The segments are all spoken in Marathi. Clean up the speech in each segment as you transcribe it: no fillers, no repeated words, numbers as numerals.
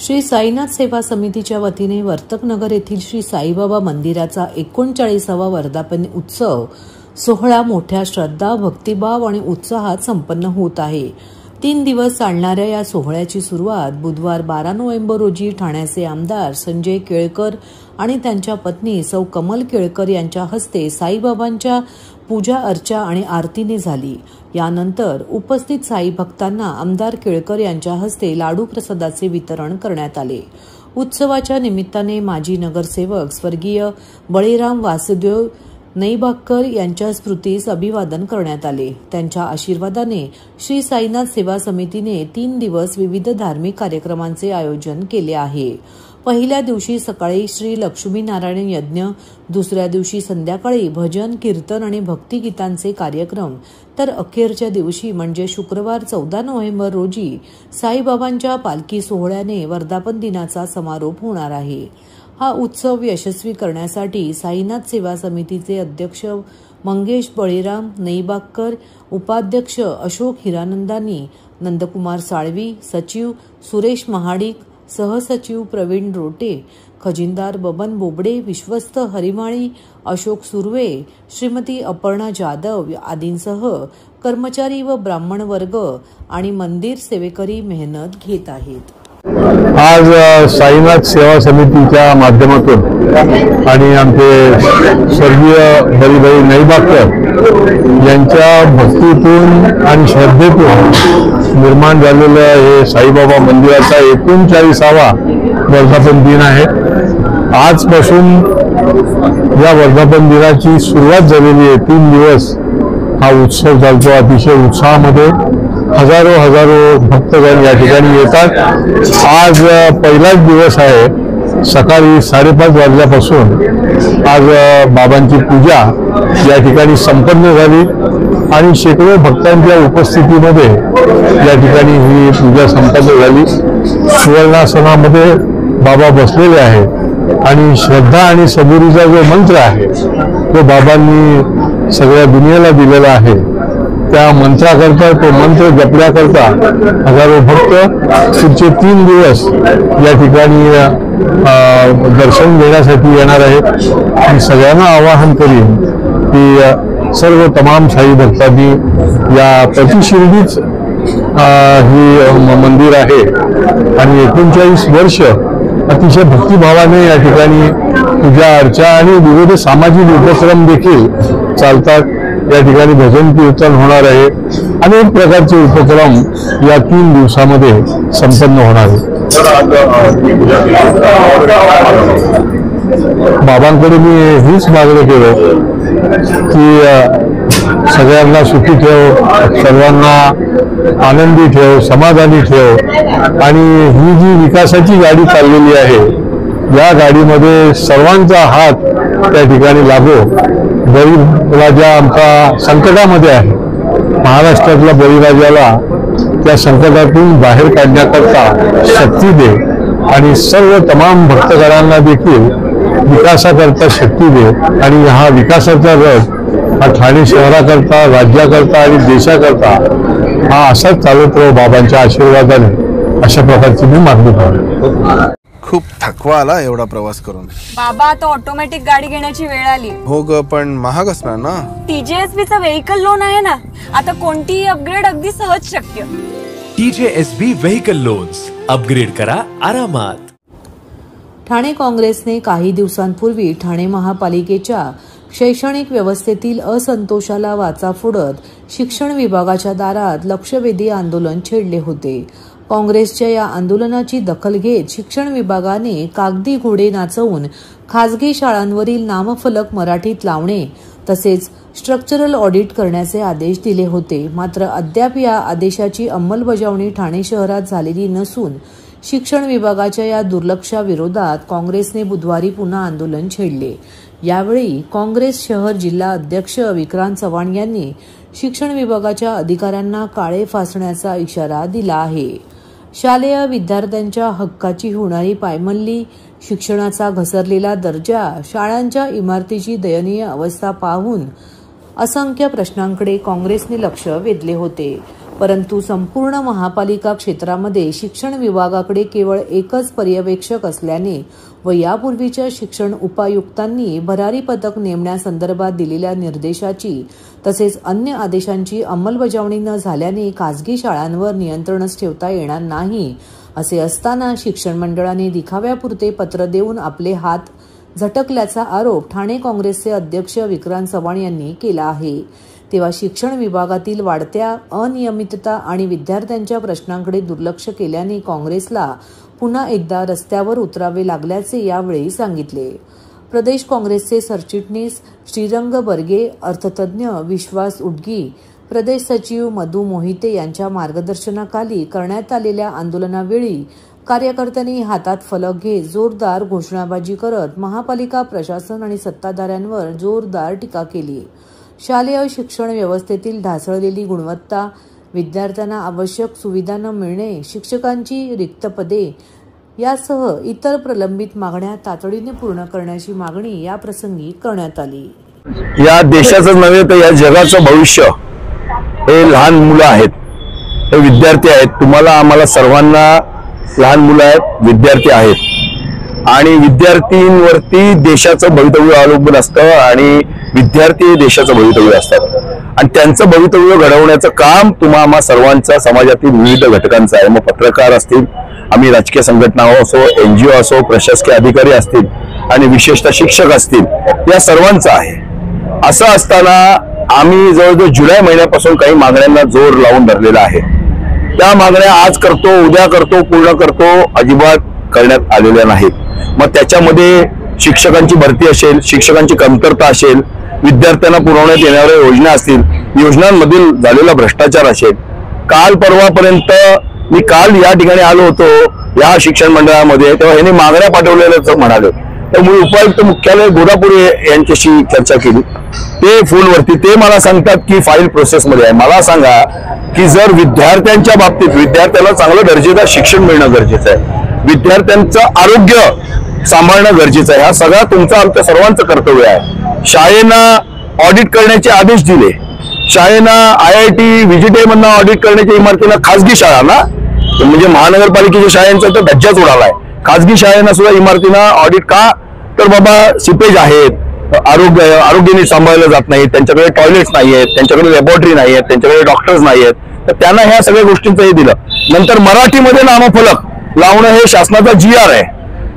श्री साईनाथ सेवा समितीच्या वतीने वर्तकनगर येथील श्री साईबाबा मंदिराचा 39वा वर्धापन उत्सव सोहळा मोठ्या श्रद्धा, भक्तिभाव आणि उत्साहात संपन्न होत आहे। 3 दिवस चालणाऱ्या या सोहळ्याची सुरुवात बुधवार 12 नोव्हेंबर रोजी ठाण्याचे आमदार संजय केळकर आणि त्यांच्या पत्नी सौ कमल केळकर यांच्या हस्ते साईबाबांच्या पूजा अर्चा आणि आरतीने झाली। यानंतर उपस्थित साई भक्तांना आमदार केळकर यांच्या हस्ते लाडू प्रसादाचे वितरण करण्यात आले। उत्सवाच्या निमित्ताने माजी नगरसेवक स्वर्गीय बळीराम वासुदेव नैबाक्कर यांच्या स्मृतीस अभिवादन करण्यात आले। त्यांच्या आशीर्वादाने श्री साईनाथ सेवा समितीने 3 दिवस विविध धार्मिक कार्यक्रमांचे आयोजन केले आहे। पहिल्या दिवशी सकाळी श्री लक्ष्मीनारायण यज्ञ, दुसऱ्या दिवशी संध्याकाळी भजन, कीर्तन आणि भक्तिगीतांचे कार्यक्रम, तर अखेरच्या दिवशी म्हणजे शुक्रवार 14 नोव्हेंबर रोजी साईबाबांच्या पालखी सोहळ्याने वर्धापन दिनाचा समारोप होणार आहे। हा उत्सव यशस्वी करण्यासाठी साईनाथ सेवा समितीचे अध्यक्ष मंगेश बळीराम नैबाक्कर, उपाध्यक्ष अशोक हिरानंदानी, नंदकुमार साळवी, सचिव सुरेश महाडिक, सहसचिव प्रवीण रोटे, खजिनदार बबन बोबडे, विश्वस्त हरिमाळी, अशोक सुर्वे, श्रीमती अपर्णा जाधव आदींसह कर्मचारी व ब्राह्मण वर्ग आणि मंदिर सेवेकरी मेहनत घेत आहेत। आज साईनाथ सेवा समितीच्या माध्यमातून आणि आमचे स्वर्गीय बळीभाई नैबाक्कर यांच्या भक्तीतून आणि श्रद्धेतून निर्माण झालेलं हे साईबाबा मंदिराचा 39वा वर्धापन दिन आहे। आजपासून या वर्धापन दिनाची सुरुवात झालेली आहे। 3 दिवस हा उत्सव चालतो। अतिशय उत्साहामध्ये हजारो भक्तगण या ठिकाणी येतात। आज पहिलाच दिवस आहे। सकाळी 5:30 वाजल्यापासून आज बाबांची पूजा या ठिकाणी संपन्न झाली आणि शेकडो भक्तांच्या उपस्थितीमध्ये या ठिकाणी ही पूजा संपन्न झाली। सुवर्णासनामध्ये बाबा बसलेले आहेत आणि श्रद्धा आणि सबुरीचा जो मंत्र आहे तो बाबांनी सगळ्या दुनियेला दिलेला आहे। त्या मंत्राकरता, तो मंत्र जपण्याकरता हजारो भक्त पुढचे 3 दिवस या ठिकाणी दर्शन घेण्यासाठी येणार आहेत। आणि सगळ्यांना आवाहन करीन की सर्व तमाम साई भक्तांनी या प्रतिशिर्डीच ही मंदिर आहे आणि 39 वर्ष अतिशय भक्तिभावाने या ठिकाणी पूजा अर्चा आणि विविध सामाजिक उपक्रम देखील चालतात। या ठिकाणी भजन कीर्तन होणार आहे। अनेक प्रकारचे उपक्रम या 3 दिवसामध्ये संपन्न होणार आहे। बाबांकडे मी हीच मागणी केलं की सगळ्यांना सुखी ठेव, सर्वांना आनंदी ठेव, समाधानी ठेव आणि ही जी विकासाची गाडी चाललेली आहे या गाडीमध्ये सर्वांचा हात त्या ठिकाणी लागो। बळीराजा आमचा संकटामध्ये आहे। महाराष्ट्रातल्या बळीराजाला त्या संकटातून बाहेर काढण्याकरता शक्ती दे आणि सर्व तमाम भक्तगणांना देखील विकासाकरता शक्ती दे आणि हा विकासाचा रथ हा ठाणे शहराकरता, राज्याकरता आणि देशाकरता हा असाच चालत राहो बाबांच्या आशीर्वादाने, अशा प्रकारची मी मागणी करतो। खूप थकवा आला एवढा प्रवास करून। बाबा आता ऑटोमॅटिक गाडी घेण्याची वेळ आली। हो ग, पण महाग असणार ना। TJSB व्हेकल लोन आहे ना, आता कोणतीही अपग्रेड अगदी सहज शक्य। TJSB व्हेकल लोन्स, अपग्रेड करा आरामात। ठाणे काँग्रेसने काही दिवसांपूर्वी ठाणे महापालिकेच्या शैक्षणिक व्यवस्थेतील असंतोषाला वाचा फोडत शिक्षण विभागाच्या दारात लक्षवेधी आंदोलन छेडले होते। काँग्रेसच्या या आंदोलनाची दखल घेत शिक्षण विभागाने कागदी घोडे नाचवून खासगी शाळांवरील नामफलक मराठीत लावणे तसेच स्ट्रक्चरल ऑडिट करण्याचे आदेश दिले होते। मात्र अद्याप या आदेशाची अंमलबजावणी ठाणे शहरात झालेली नसून शिक्षण विभागाच्या या दुर्लक्षाविरोधात काँग्रेसने बुधवारी पुन्हा आंदोलन छेडले। यावेळी काँग्रेस शहर जिल्हा अध्यक्ष विक्रांत चव्हाण यांनी शिक्षण विभागाच्या अधिकाऱ्यांना काळे फासण्याचा इशारा दिला आहे। शालेय विद्यार्थ्यांच्या हक्काची होणारी पायमल्ली, शिक्षणाचा घसरलेला दर्जा, शाळांच्या इमारतीची दयनीय अवस्था पाहून असंख्य प्रश्नांकडे काँग्रेसने लक्ष वेधले होते। परंतु संपूर्ण महापालिका क्षेत्रामध्ये शिक्षण विभागाकडे केवळ एकच पर्यवेक्षक असल्याने व यापूर्वीच्या शिक्षण उपायुक्तांनी भरारी पथक नेमण्यासंदर्भात दिलेल्या निर्देशाची तसेच अन्य आदेशांची अंमलबजावणी न झाल्याने खासगी शाळांवर नियंत्रणच ठेवता येणार नाही असे असताना शिक्षण मंडळाने दिखाव्यापुरते पत्र देऊन आपले हात झटकल्याचा आरोप ठाणे काँग्रेसचे अध्यक्ष विक्रांत चव्हाण यांनी केला आहे। तेव्हा शिक्षण विभागातील वाढत्या अनियमितता आणि विद्यार्थ्यांच्या प्रश्नांकडे दुर्लक्ष केल्याने काँग्रेसला पुन्हा एकदा रस्त्यावर उतरावे लागल्याचे यावेळी सांगितले। प्रदेश काँग्रेसचे सरचिटणीस श्रीरंग बर्गे, अर्थतज्ञ विश्वास उडगी, प्रदेश सचिव मधु मोहिते यांच्या मार्गदर्शनाखाली करण्यात आलेल्या आंदोलनावेळी कार्यकर्त्यांनी हातात फलक घेत जोरदार घोषणाबाजी करत महापालिका प्रशासन आणि सत्ताधाऱ्यांवर जोरदार टीका केली। शालेय शिक्षण व्यवस्थेतील ढासळलेली गुणवत्ता, विद्यार्थ्यांना आवश्यक सुविधा न मिळणे, शिक्षकांची रिक्त पदे यासह इतर प्रलंबित मागण्या तातडीने पूर्ण करण्याची मागणी या प्रसंगी करण्यात आली। या देशाचं नव्हे तर या जगाचं भविष्य हे लहान मुलं आहेत, हे विद्यार्थी आहेत। तुम्हाला आम्हाला सर्वांना लहान मुलं आहेत, विद्यार्थी आहेत आणि विद्यार्थींवरती देशाचं भवितव्य अवलंबून असतं आणि विद्यार्थी देशाचं भवितव्य असतात आणि त्यांचं भवितव्य घडवण्याचं काम तुम्हा आम्हा सर्वांचा समाजातील विविध घटकांचं आहे। मग पत्रकार असतील, आम्ही राजकीय संघटना असो, NGO असो, प्रशासकीय अधिकारी असतील आणि विशेषतः शिक्षक असतील, या सर्वांचं आहे। असं असताना आम्ही जवळजवळ जुलै महिन्यापासून काही मागण्यांना जोर लावून धरलेला आहे। त्या मागण्या आज करतो, उद्या करतो, पूर्ण करतो अजिबात करण्यात आलेल्या नाहीत। मग त्याच्यामध्ये शिक्षकांची भरती असेल, शिक्षकांची कमतरता असेल, विद्यार्थ्यांना पुरवण्यात येणाऱ्या योजना असतील, योजनांमधील झालेला भ्रष्टाचार असेल। काल परवापर्यंत मी या ठिकाणी आलो होतो या शिक्षण मंडळामध्ये, तेव्हा यांनी मागण्या पाठवलेल्याच म्हणाले। त्यामुळे उपायुक्त मुख्यालय गोदापूर यांच्याशी चर्चा केली, ते फोनवरती ते मला सांगतात की फाईल प्रोसेसमध्ये आहे। मला सांगा की जर विद्यार्थ्यांच्या बाबतीत विद्यार्थ्याला चांगलं दर्जेदार शिक्षण मिळणं गरजेचं आहे, विद्यार्थ्यांचं आरोग्य सांभाळणं गरजेचं आहे, हा सगळा तुमचं आमच्या सर्वांचं कर्तव्य आहे। शाळेनं ऑडिट करण्याचे आदेश दिले, शाळेनं IIT VGT मधनं ऑडिट करण्याच्या इमारतीला खासगी शाळांना म्हणजे महानगरपालिकेच्या शाळांचा तर धज्जाच उडालाय। खासगी शाळांना सुद्धा इमारतींना ऑडिट का? तर बाबा सिपेज आहेत, आरोग्य नीट सांभाळलं जात नाही, त्यांच्याकडे टॉयलेट्स नाही आहेत, त्यांच्याकडे लॅबोरेटरी नाही आहेत, त्यांच्याकडे डॉक्टर्स नाही आहेत, तर त्यांना ह्या सगळ्या गोष्टींचं हे दिलं। नंतर मराठीमध्ये नामफलक लावणं हे शासनाचा GR आहे।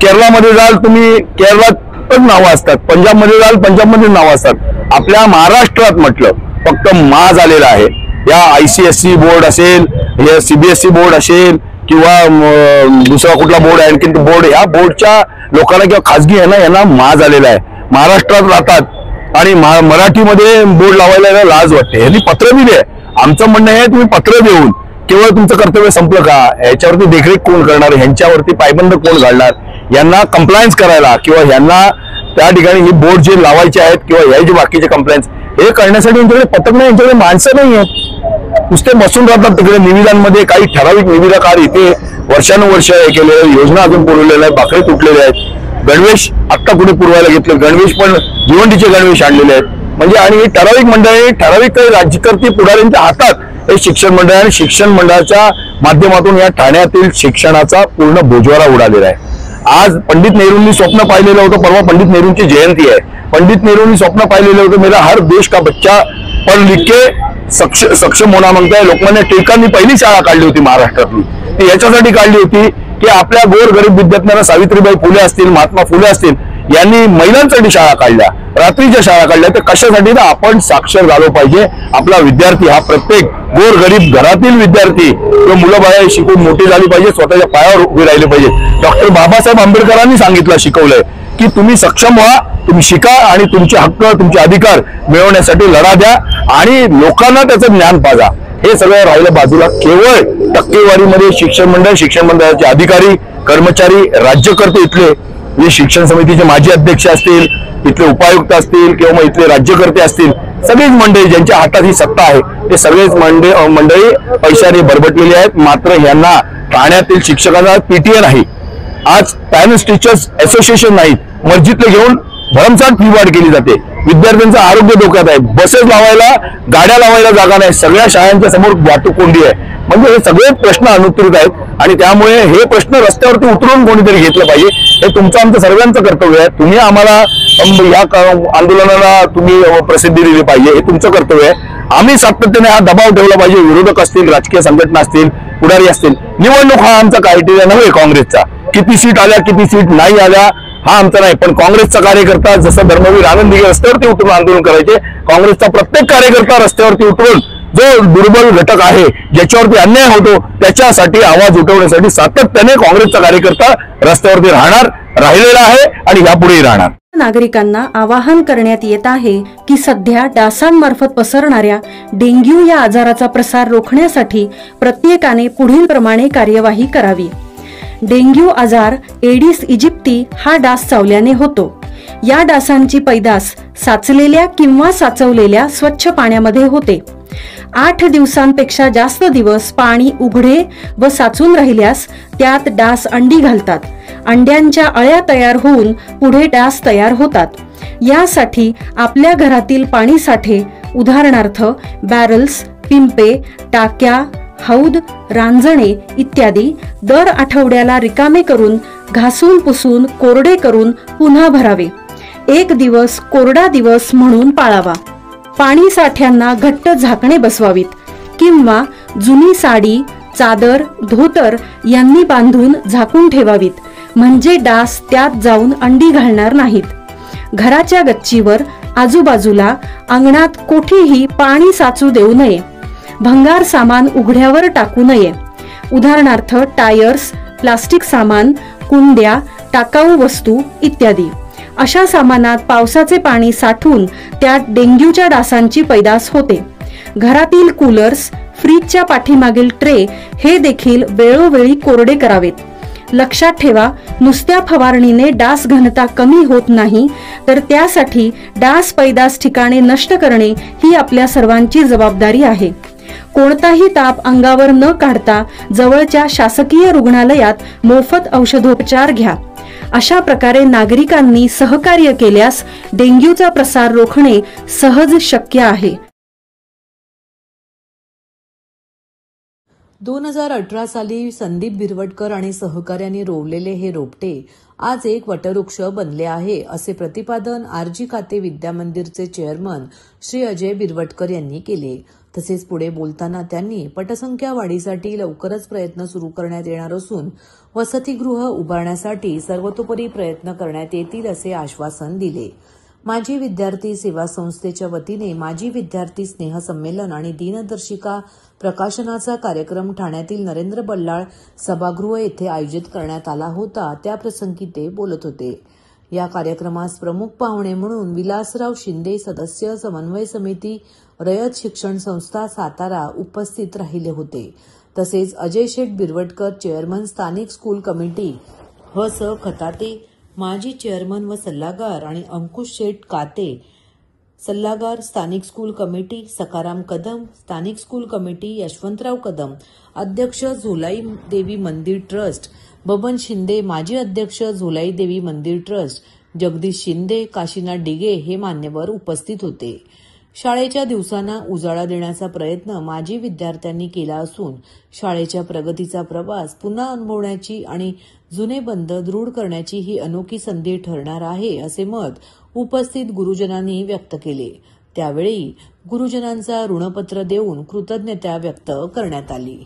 केरळामध्ये जाल तुम्ही, केरळात नावं असतात, पंजाबमध्ये जाल, पंजाबमध्ये नावं असतात। आपल्या महाराष्ट्रात म्हटलं फक्त मा झालेला आहे। या ICSE बोर्ड असेल, या CBSE बोर्ड असेल किंवा दुसरा कुठला बोर्ड आहे, आणखी बोर्ड, या बोर्डच्या लोकांना किंवा खासगी आहे ना, यांना मा झालेला आहे। महाराष्ट्रात राहतात आणि मराठीमध्ये बोर्ड लावायला लाज वाटते। यांनी पत्र दिले, आमचं म्हणणं आहे तुम्ही पत्र देऊन केवळ तुमचं कर्तव्य संपलं का? याच्यावरती देखरेख कोण करणार, ह्यांच्यावरती पायबंद कोण घालणार, यांना कंप्लायन्स करायला किंवा यांना त्या ठिकाणी ही बोर्ड जे लावायचे आहेत किंवा ह्या जे बाकीचे कंप्लायन्स हे करण्यासाठी यांच्याकडे पथक नाही, यांच्याकडे माणसं नाही आहेत, नुसते बसून राहतात तिकडे निविदांमध्ये। काही ठराविक निविदाकार इथे वर्षानुवर्ष हे केलेले, योजना अजून पुरवलेल्या आहेत, बाकरे तुटलेले आहेत। गणवेश आत्ता कुठे पुरवायला घेतले, गणवेश पण भिवंडीचे गणवेश आणलेले आहेत। म्हणजे आणि ही ठराविक मंडळी, ठराविक काही राज्यकर्ते पुढाऱ्यांच्या हातात हे शिक्षण मंडळ आणि शिक्षण मंडळाच्या माध्यमातून या ठाण्यातील शिक्षणाचा पूर्ण बोजवारा उडालेला आहे। आज पंडित नेहरूंनी स्वप्न पाहिलेलं होतं, परवा पंडित नेहरूंची जयंती आहे, पंडित नेहरूंनी स्वप्न पाहिलेलं होतं मेरा हर देश का बच्चा पढ़ लिख के सक्षम होना मागता है। लोकमान्य टिळकांनी पहिली शाळा काढली होती महाराष्ट्रातली, ती याच्यासाठी काढली होती की आपल्या गोर गरीब विद्यार्थ्यांना सावित्रीबाई फुले असतील, महात्मा फुले असतील यांनी महिलांसाठी शाळा काढल्या, रात्रीच्या शाळा काढल्या, तर कशासाठी ना आपण साक्षर झालो पाहिजे। आपला विद्यार्थी हा प्रत्येक गोर गरीब घरातील विद्यार्थी किंवा मुलं बाळं शिकून मोठी झाली पाहिजे, स्वतःच्या पायावर उभी राहिली पाहिजे। डॉक्टर बाबासाहेब आंबेडकरांनी सांगितलं, शिकवलंय की तुम्ही सक्षम व्हा, तुम्ही शिका आणि तुमचे हक्क, तुमचे अधिकार मिळवण्यासाठी लढा द्या आणि लोकांना त्याचं ज्ञान पाजा। हे सगळं राहिलं बाजूला, केवळ टक्केवारीमध्ये शिक्षण मंडळाचे अधिकारी, कर्मचारी, राज्यकर्ते, इथले जे शिक्षण समितीचे माजी अध्यक्ष असतील, इथले उपायुक्त असतील किंवा मग इथले राज्यकर्ते असतील, सगळीच मंडळी ज्यांच्या हातात ही सत्ता आहे, हे सगळेच मंडळी पैशाने भरभटलेली आहेत। मात्र यांना ठाण्यातील शिक्षकांना PTA नाही, आज पॅरेंट्स टीचर्स असोसिएशन नाही, मस्जिदला घेऊन भरमसाठ फी वाढ केली जाते। विद्यार्थ्यांचं आरोग्य धोक्यात आहे, बसेस लावायला, गाड्या लावायला जागा नाही, सगळ्या शाळांच्या समोर वाहतूक कोंडी आहे. म्हणजे हे सगळे प्रश्न अनुत्तरित आहेत आणि त्यामुळे हे प्रश्न रस्त्यावरती उतरून कोणीतरी घेतलं पाहिजे. हे तुमचं आमचं सर्वांचं कर्तव्य आहे. तुम्ही आम्हाला या आंदोलनाला तुम्ही प्रसिद्धी दिली पाहिजे, हे तुमचं कर्तव्य आहे. आम्ही सातत्याने हा दबाव ठेवला पाहिजे. विरोधक असतील, राजकीय संघटना असतील, पुढारी असतील. निवडणूक हा आमचा क्रायटेरिया नव्हे काँग्रेसचा. किती सीट आल्या, किती सीट नाही आल्या हा आमचा नाही. पण काँग्रेसचा कार्यकर्ता जसं धर्मवीर आनंद दिघे रस्त्यावरती उतरून आंदोलन करायचे, काँग्रेसचा प्रत्येक कार्यकर्ता रस्त्यावरती उतरून जो दुर्बल घटक आहे, ज्याच्यावरती अन्याय होतो, त्याच्यासाठी आवाज उठवण्यासाठी सातत्याने काँग्रेसचा कार्यकर्ता रस्त्यावरती राहिलेला आहे आणि यापुढेही राहणार. नागरिकांना आवाहन करण्यात येत आहे की सध्या डासांमार्फत पसरणाऱ्या डेंग्यू या आजाराचा प्रसार रोखण्यासाठी प्रत्येकाने पुढील प्रमाणे कार्यवाही करावी. डेंग्यू आजार एडिस इजिप्ती हा डास चावल्याने होतो. या डासांची पैदास साचलेल्या किंवा साचवलेल्या स्वच्छ पाण्यामध्ये होते. 8 दिवसांपेक्षा जास्त दिवस पाणी उघडे व साचून राहिल्यास त्यात डास अंडी घालतात. अंड्यांच्या अळ्या तयार होऊन पुढे डास तयार होतात. यासाठी आपल्या घरातील पाणी साठे, उदाहरणार्थ बॅरल्स, पिंपे, टाक्या, हौद, रांजणे इत्यादी दर आठवड्याला रिकामे करून घासून पुसून कोरडे करून पुन्हा भरावे. 1 दिवस कोरडा दिवस म्हणून पाळावा. पाणी साठ्यांना घट्ट झाकणे बसवावीत किंवा जुनी साडी, चादर, धोतर यांनी बांधून झाकून ठेवावीत, म्हणजे डास त्यात जाऊन अंडी घालणार नाहीत. घराच्या गच्चीवर, आजूबाजूला, अंगणात कोठेही पाणी साचू देऊ नये. भंगार सामान उघड्यावर टाकू नये. उदाहरणार्थ टायर्स, प्लास्टिक सामान, कुंड्या, टाकाऊ वस्तू इत्यादी. अशा सामानात पावसाचे पाणी साठून त्यात डेंग्यूच्या डासांची पैदास होते. घरातील कूलर्स, फ्रीजच्या पाठीमागील ट्रे हे देखील वेळोवेळी कोरडे करावेत. लक्षात ठेवा, नुसत्या फवारणीने डास घनता कमी होत नाही, तर त्यासाठी डास पैदास ठिकाणे नष्ट करणे ही आपल्या सर्वांची जबाबदारी आहे. कोणताही ताप अंगावर न काढता जवळच्या शासकीय रुग्णालयात मोफत औषधोपचार घ्या. अशा प्रकारे नागरिकांनी सहकार्य केल्यास डेंग्यूचा प्रसार रोखणे सहज शक्य आहे. 2018 साली संदीप बिरवटकर आणि सहकार्यांनी रोवलेले हे रोपटे आज एक वटवृक्ष बनले आहे, असे प्रतिपादन आरजी खाते विद्यामंदिरचे चेअरमन श्री अजय बिरवटकर यांनी केले. तसेच पुढे बोलताना त्यांनी पटसंख्या वाढीसाठी लवकरच प्रयत्न सुरू करण्यात येणार असून वसतिगृह उभारण्यासाठी सर्वतोपरी प्रयत्न करण्यात येतील असे आश्वासन दिले. माजी विद्यार्थी सेवा संस्थेच्या वतीने माजी विद्यार्थी स्नेह संमेलन आणि दिनदर्शिका प्रकाशनाचा कार्यक्रम ठाण्यातील नरेंद्र बल्लाळ सभागृह येथे आयोजित करण्यात आला होता. त्याप्रसंगी ते बोलत होते. या कार्यक्रमास प्रमुख पाहुणे म्हणून विलासराव शिंदे, सदस्य समन्वय समिती रयत शिक्षण संस्था सातारा उपस्थित राहिले होते. तसेच अजय शेठ बिरवटकर, चेअरमन स्थानिक स्कूल कमिटी स खताते, माजी चेअरमन व सल्लागार आणि अंकुश शेठ काते, सल्लागार स्थानिक स्कूल कमिटी, सकाराम कदम स्थानिक स्कूल कमिटी, यशवंतराव कदम अध्यक्ष झोलाई देवी मंदिर ट्रस्ट, बबन शिंदे माजी अध्यक्ष झोलाई देवी मंदिर ट्रस्ट, जगदीश शिंदे, काशीनाथ डिगे हे मान्यवर उपस्थित होते. शाळेच्या दिवसांना उजाळा देण्याचा प्रयत्न माजी विद्यार्थ्यांनी केला असून शाळेच्या प्रगतीचा प्रवास पुन्हा अनुभवण्याची आणि जुने बंध दृढ करण्याची ही अनोखी संधी ठरणार आहे, असे मत उपस्थित गुरुजनांनी व्यक्त केले. त्यावेळी गुरुजनांचा ऋणपत्र देऊन कृतज्ञता व्यक्त करण्यात आली.